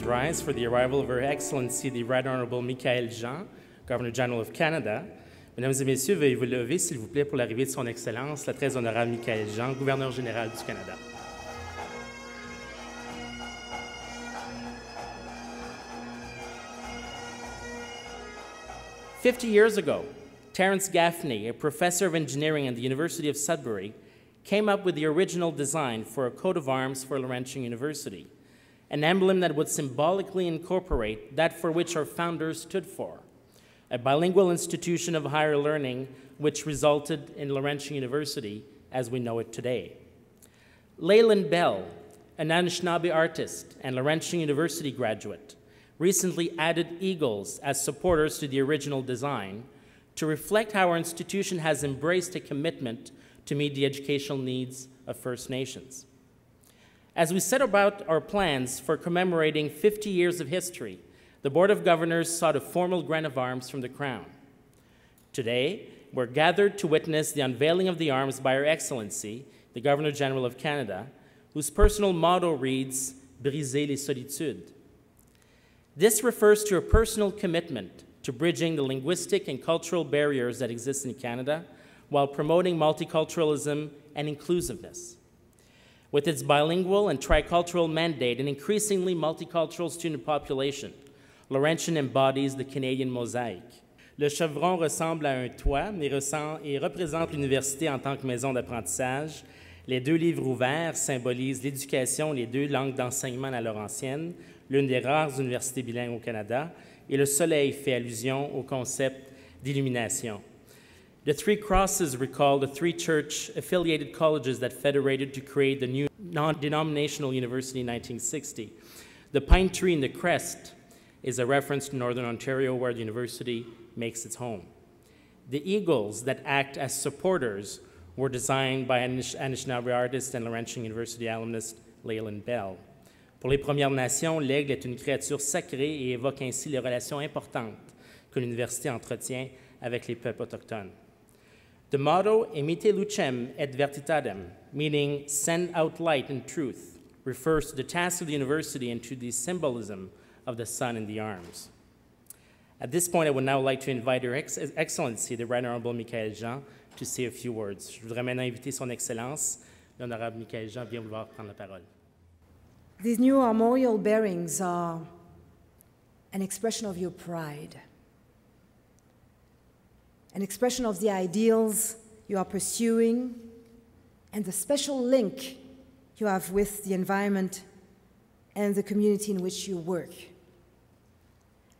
rise for the arrival of Her Excellency the Right Honorable Michael Jean, Governor General of Canada. Mesdames et messieurs, veuillez vous lever, s'il vous plaît, pour l'arrivée de son Excellence, la très honorable Michael Jean, Gouverneur général du Canada. "50 years ago, Terence Gaffney, a professor of engineering at the University of Sudbury, came up with the original design for a coat of arms for Laurentian University, an emblem that would symbolically incorporate that for which our founders stood for, a bilingual institution of higher learning which resulted in Laurentian University as we know it today. Leyland Bell, an Anishinaabe artist and Laurentian University graduate, recently added eagles as supporters to the original design to reflect how our institution has embraced a commitment to meet the educational needs of First Nations. As we set about our plans for commemorating 50 years of history, the Board of Governors sought a formal grant of arms from the Crown. Today, we're gathered to witness the unveiling of the arms by Her Excellency, the Governor-General of Canada, whose personal motto reads, "Briser les solitudes." This refers to a personal commitment to bridging the linguistic and cultural barriers that exist in Canada while promoting multiculturalism and inclusiveness. With its bilingual and tricultural mandate and increasingly multicultural student population, Laurentian embodies the Canadian mosaic. Le chevron ressemble à un toit et représente l'université en tant que maison d'apprentissage. Les deux livres ouverts symbolisent l'éducation, les deux langues d'enseignement à la Laurentienne, l'une des rares universités bilingues au Canada, et le soleil fait allusion au concept d'illumination. The three crosses recall the three church-affiliated colleges that federated to create the new non-denominational university in 1960. The pine tree in the crest is a reference to Northern Ontario, where the university makes its home. The eagles that act as supporters were designed by Anishinaabe artist and Laurentian University alumnus Leyland Bell. Pour les Premières Nations, l'aigle est une créature sacrée et évoque ainsi les relations importantes que l'université entretient avec les peuples autochtones. The motto, Emite lucem et veritatem, meaning send out light and truth, refers to the task of the university and to the symbolism of the sun in the arms. At this point, I would now like to invite Her Excellency, the Right Honorable Michael Jean, to say a few words. Je voudrais maintenant inviter Son Excellence, l'Honorable Michael Jean, vient vouloir prendre la parole. These new armorial bearings are an expression of your pride, an expression of the ideals you are pursuing, and the special link you have with the environment and the community in which you work.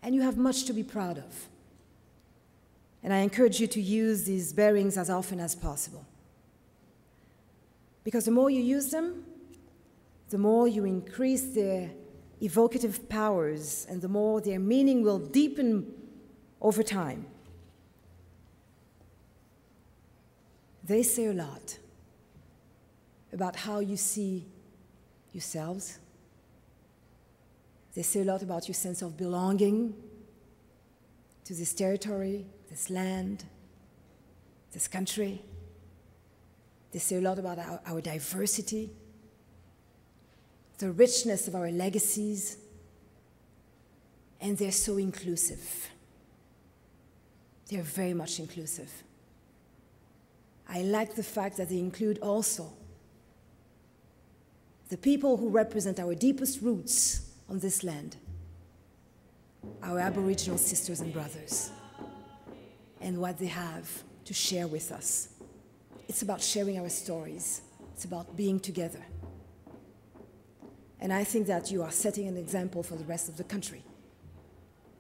And you have much to be proud of. And I encourage you to use these bearings as often as possible. Because the more you use them, the more you increase their evocative powers and the more their meaning will deepen over time. They say a lot about how you see yourselves. They say a lot about your sense of belonging to this territory, this land, this country. They say a lot about our diversity, the richness of our legacies, and they're so inclusive. They're very much inclusive. I like the fact that they include also the people who represent our deepest roots on this land, our Aboriginal sisters and brothers, and what they have to share with us. It's about sharing our stories. It's about being together. And I think that you are setting an example for the rest of the country,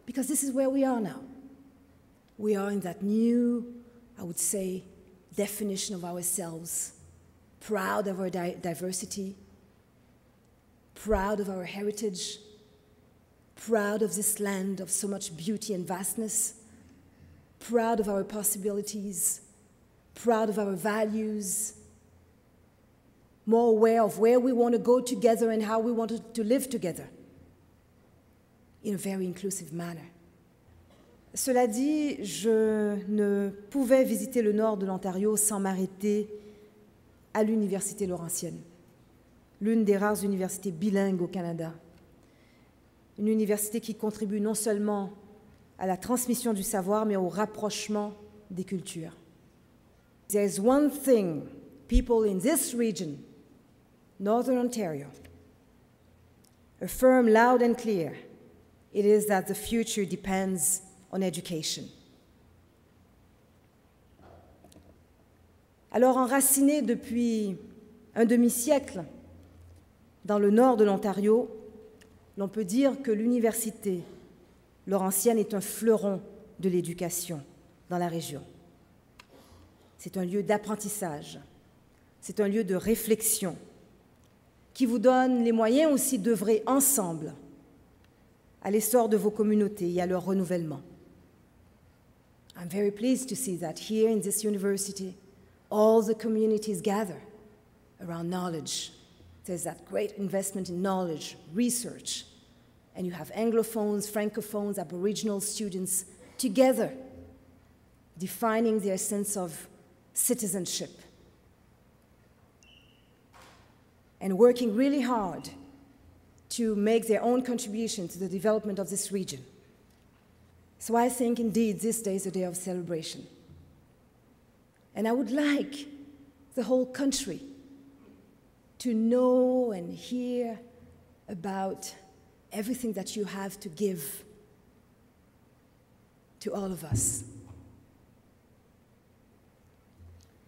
because this is where we are now. We are in that new, I would say, definition of ourselves, proud of our diversity, proud of our heritage, proud of this land of so much beauty and vastness, proud of our possibilities, proud of our values, more aware of where we want to go together and how we want to live together in a very inclusive manner. Cela dit, je ne pouvais visiter le nord de l'Ontario sans m'arrêter à l'Université Laurentienne, l'une des rares universités bilingues au Canada. une université qui contribue non seulement à la transmission du savoir, mais au rapprochement des cultures. There is one thing people in this region, Northern Ontario, affirm loud and clear. It is that the future depends on education. Alors, enraciné depuis un demi-siècle dans le nord de l'Ontario, l'on peut dire que l'Université Laurentienne est un fleuron de l'éducation dans la région. C'est un lieu d'apprentissage, c'est un lieu de réflexion qui vous donne les moyens aussi d'œuvrer ensemble à l'essor de vos communautés et à leur renouvellement. I'm very pleased to see that here in this university, all the communities gather around knowledge. There's that great investment in knowledge, research, and you have Anglophones, Francophones, Aboriginal students together, defining their sense of citizenship and working really hard to make their own contribution to the development of this region. So I think, indeed, this day is a day of celebration. And I would like the whole country to know and hear about everything that you have to give to all of us.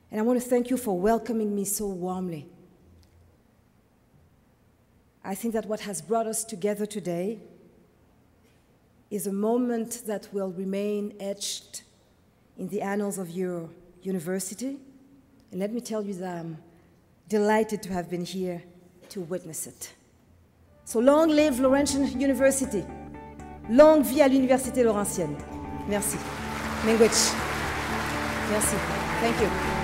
And I want to thank you for welcoming me so warmly. I think that what has brought us together today is a moment that will remain etched in the annals of your university. And let me tell you that I'm delighted to have been here to witness it. So long live Laurentian University. Longue vie à l'Université Laurentienne. Merci. Language. Merci. Thank you.